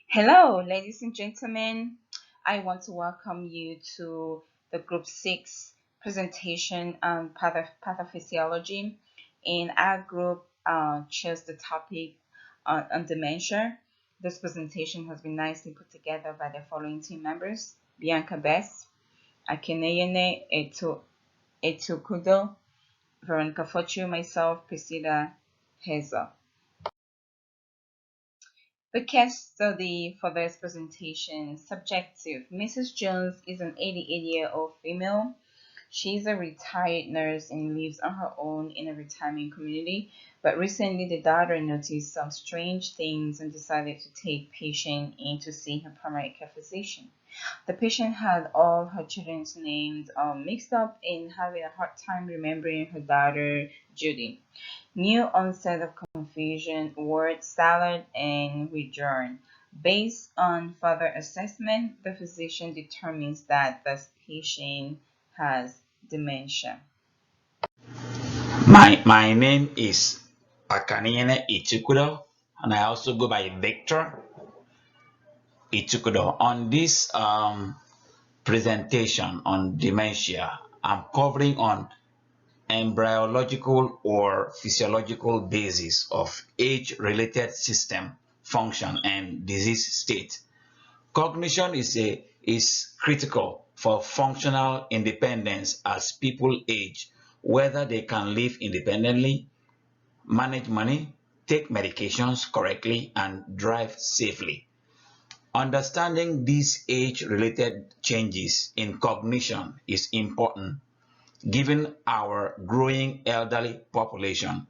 Hello, ladies and gentlemen. I want to welcome you to the Group 6 presentation on pathophysiology. In our group, chose the topic on dementia. This presentation has been nicely put together by the following team members: Bianca Bess, Akineyene Etukudo, Veronica Fortune, myself, Priscilla Hazel. The case study for this presentation: subjective. Mrs. Jones is an 88-year-old female. She's a retired nurse and lives on her own in a retirement community. But recently, the daughter noticed some strange things and decided to take patient in to see her primary care physician. The patient had all her children's names mixed up and having a hard time remembering her daughter, Judy. New onset of confusion, word salad, and withdrawal. Based on further assessment, the physician determines that the patient has dementia. My name is Akaniene Ichukudo, and I also go by Victor Ichukudo. On this presentation on dementia, I'm covering on embryological or physiological basis of age-related system function and disease state. Cognition is critical for functional independence as people age, whether they can live independently, manage money, take medications correctly, and drive safely. Understanding these age-related changes in cognition is important given our growing elderly population.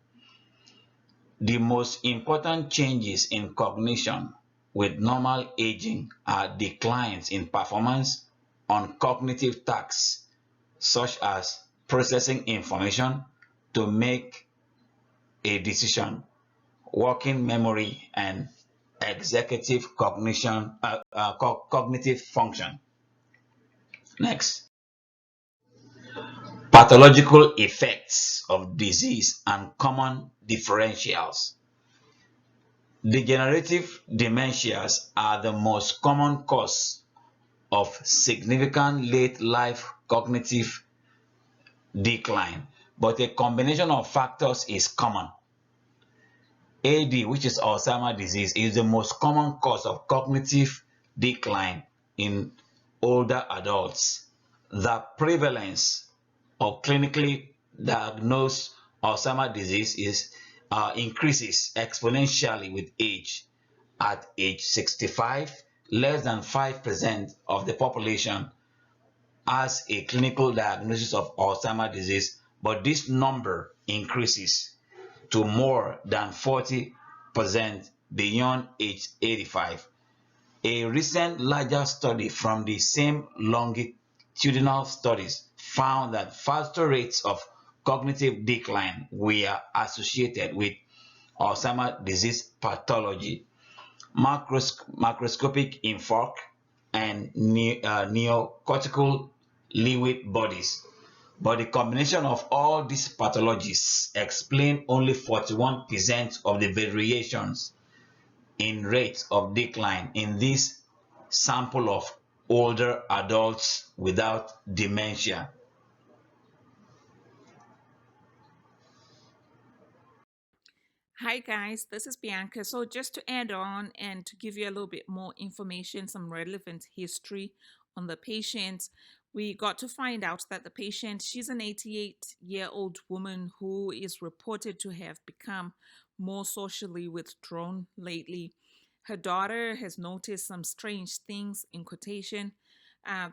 The most important changes in cognition with normal aging are declines in performance on cognitive tasks such as processing information to make a decision, working memory, and executive cognitive function. Next, pathological effects of disease and common differentials. Degenerative dementias are the most common cause of significant late life cognitive decline, but a combination of factors is common. AD, which is Alzheimer's disease, is the most common cause of cognitive decline in older adults. The prevalence of clinically diagnosed Alzheimer's disease increases exponentially with age. At age 65, less than 5% of the population has a clinical diagnosis of Alzheimer's disease, but this number increases to more than 40% beyond age 85. A recent larger study from the same longitudinal studies found that faster rates of cognitive decline were associated with Alzheimer's disease pathology, macroscopic infarct, and neocortical Lewy bodies. But the combination of all these pathologies explain only 41% of the variations in rates of decline in this sample of older adults without dementia. Hi guys, this is Bianca. So just to add on and to give you a little bit more information, some relevant history on the patient, we got to find out that the patient, she's an 88-year-old woman who is reported to have become more socially withdrawn lately. Her daughter has noticed some strange things in quotation.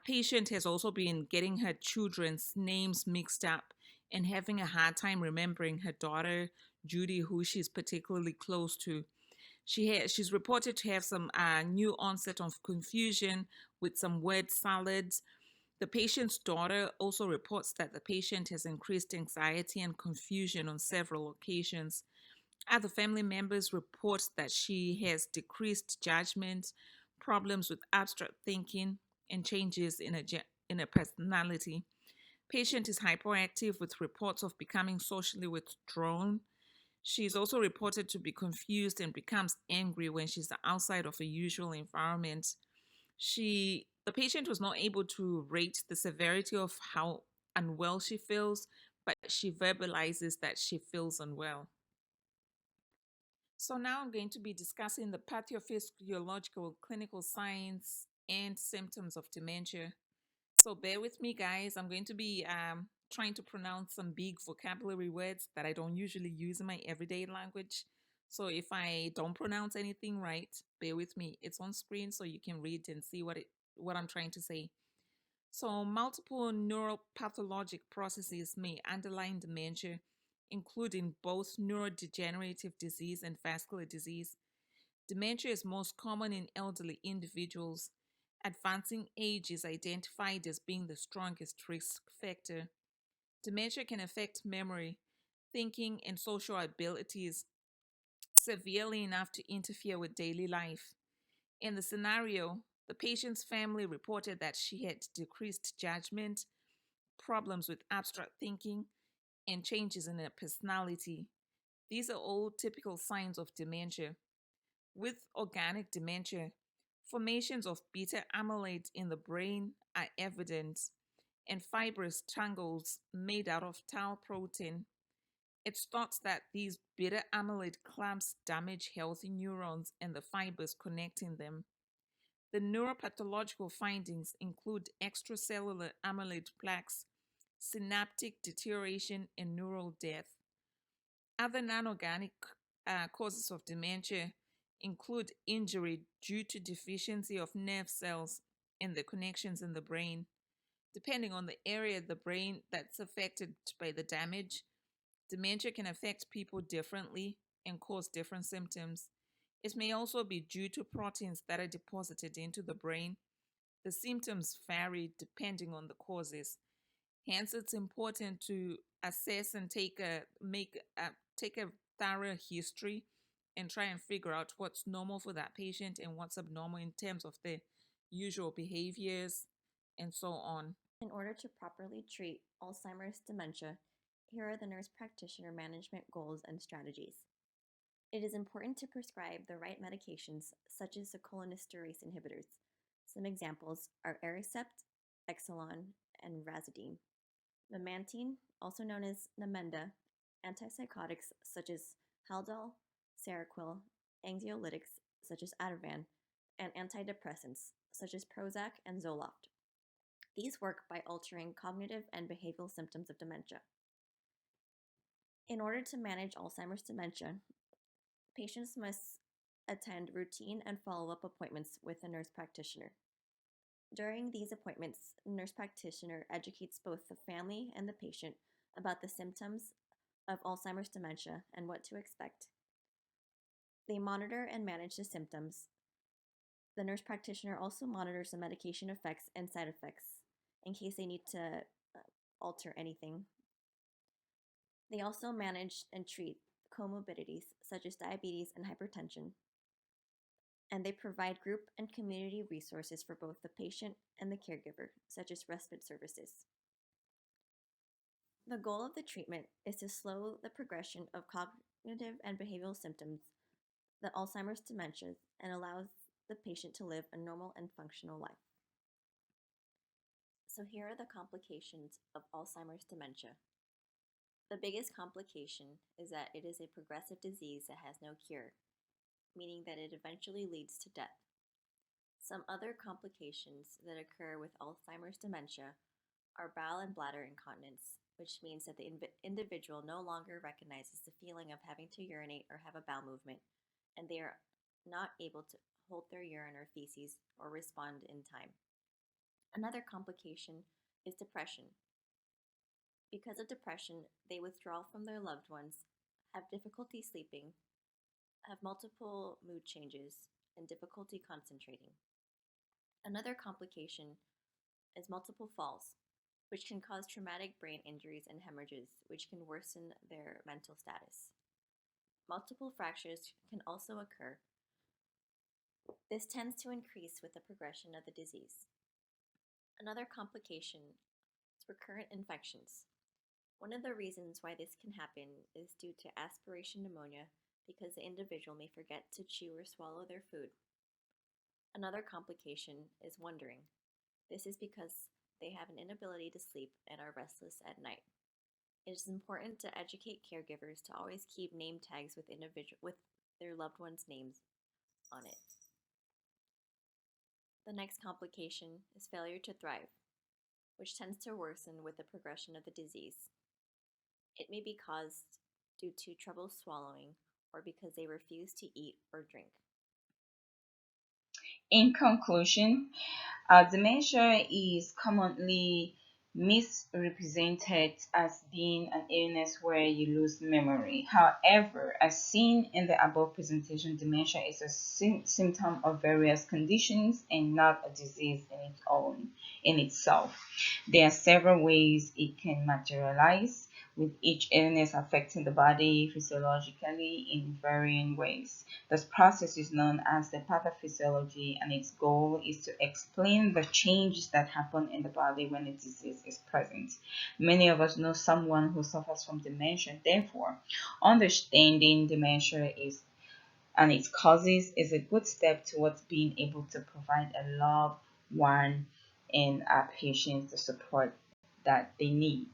Patient has also been getting her children's names mixed up and having a hard time remembering her daughter Judy, who she's particularly close to. She's reported to have some new onset of confusion with some word salads. The patient's daughter also reports that the patient has increased anxiety and confusion on several occasions. Other family members report that she has decreased judgment, problems with abstract thinking, and changes in her personality. Patient is hyperactive with reports of becoming socially withdrawn. She's also reported to be confused and becomes angry when she's outside of a usual environment. The patient was not able to rate the severity of how unwell she feels, but she verbalizes that she feels unwell. So now I'm going to be discussing the pathophysiological clinical signs and symptoms of dementia. So bear with me, guys. I'm going to be trying to pronounce some big vocabulary words that I don't usually use in my everyday language. So if I don't pronounce anything right, bear with me. It's on screen so you can read and see what I'm trying to say. So multiple neuropathologic processes may underlie dementia, including both neurodegenerative disease and vascular disease. Dementia is most common in elderly individuals. Advancing age is identified as being the strongest risk factor. Dementia can affect memory, thinking, and social abilities severely enough to interfere with daily life. In the scenario, the patient's family reported that she had decreased judgment, problems with abstract thinking, and changes in her personality. These are all typical signs of dementia. With organic dementia, formations of beta amyloid in the brain are evident, and fibrous tangles made out of tau protein. It's thought that these beta amyloid clamps damage healthy neurons and the fibers connecting them. The neuropathological findings include extracellular amyloid plaques, synaptic deterioration, and neural death. Other non-organic causes of dementia include injury due to deficiency of nerve cells and the connections in the brain. Depending on the area of the brain that's affected by the damage, dementia can affect people differently and cause different symptoms. It may also be due to proteins that are deposited into the brain. The symptoms vary depending on the causes. Hence, it's important to assess and take a thorough history and try and figure out what's normal for that patient and what's abnormal in terms of their usual behaviors and so on. In order to properly treat Alzheimer's dementia, here are the nurse practitioner management goals and strategies. It is important to prescribe the right medications, such as the cholinesterase inhibitors. Some examples are Aricept, Exelon, and Razidine. Memantine, also known as Namenda, antipsychotics such as Haldol, Seroquel, anxiolytics such as Ativan, and antidepressants such as Prozac and Zoloft. These work by altering cognitive and behavioral symptoms of dementia. In order to manage Alzheimer's dementia, patients must attend routine and follow-up appointments with a nurse practitioner. During these appointments, the nurse practitioner educates both the family and the patient about the symptoms of Alzheimer's dementia and what to expect. They monitor and manage the symptoms. The nurse practitioner also monitors the medication effects and side effects in case they need to alter anything. They also manage and treat comorbidities such as diabetes and hypertension, and they provide group and community resources for both the patient and the caregiver, such as respite services. The goal of the treatment is to slow the progression of cognitive and behavioral symptoms, the Alzheimer's dementia, and allows the patient to live a normal and functional life. So here are the complications of Alzheimer's dementia. The biggest complication is that it is a progressive disease that has no cure, meaning that it eventually leads to death. Some other complications that occur with Alzheimer's dementia are bowel and bladder incontinence, which means that the individual no longer recognizes the feeling of having to urinate or have a bowel movement, and they are not able to hold their urine or feces or respond in time. Another complication is depression. Because of depression, they withdraw from their loved ones, have difficulty sleeping, have multiple mood changes, and difficulty concentrating. Another complication is multiple falls, which can cause traumatic brain injuries and hemorrhages, which can worsen their mental status. Multiple fractures can also occur. This tends to increase with the progression of the disease. Another complication is recurrent infections. One of the reasons why this can happen is due to aspiration pneumonia because the individual may forget to chew or swallow their food. Another complication is wandering. This is because they have an inability to sleep and are restless at night. It is important to educate caregivers to always keep name tags with their loved ones' names on it. The next complication is failure to thrive, which tends to worsen with the progression of the disease. It may be caused due to trouble swallowing or because they refuse to eat or drink. In conclusion, dementia is commonly misrepresented as being an illness where you lose memory. However, as seen in the above presentation, dementia is a symptom of various conditions and not a disease in itself. There are several ways it can materialize, with each illness affecting the body physiologically in varying ways. This process is known as the pathophysiology, and its goal is to explain the changes that happen in the body when a disease is present. Many of us know someone who suffers from dementia. Therefore, understanding dementia is and its causes is a good step towards being able to provide a loved one and our patients the support that they need.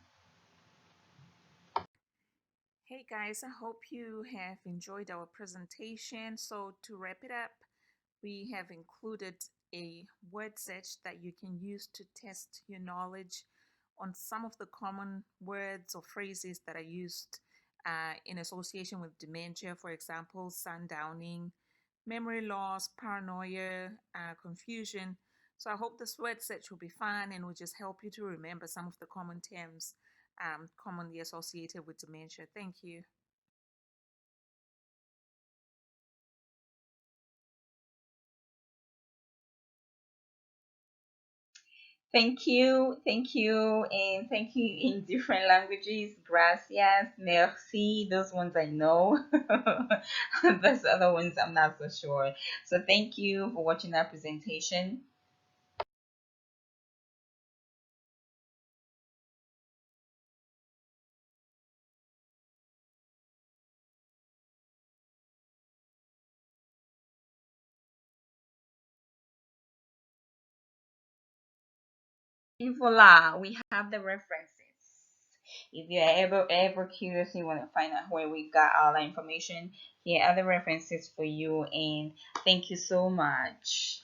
Hey guys, I hope you have enjoyed our presentation. So, to wrap it up, we have included a word search that you can use to test your knowledge on some of the common words or phrases that are used in association with dementia. For example, sundowning, memory loss, paranoia, confusion. So, I hope this word search will be fun and will just help you to remember some of the common terms commonly associated with dementia. Thank you. Thank you, and thank you in different languages. Gracias, merci. Those ones I know. Those other ones I'm not so sure. So thank you for watching that presentation. And voila, we have the references. If you're ever curious, you want to find out where we got all the information, here are the references for you. And thank you so much.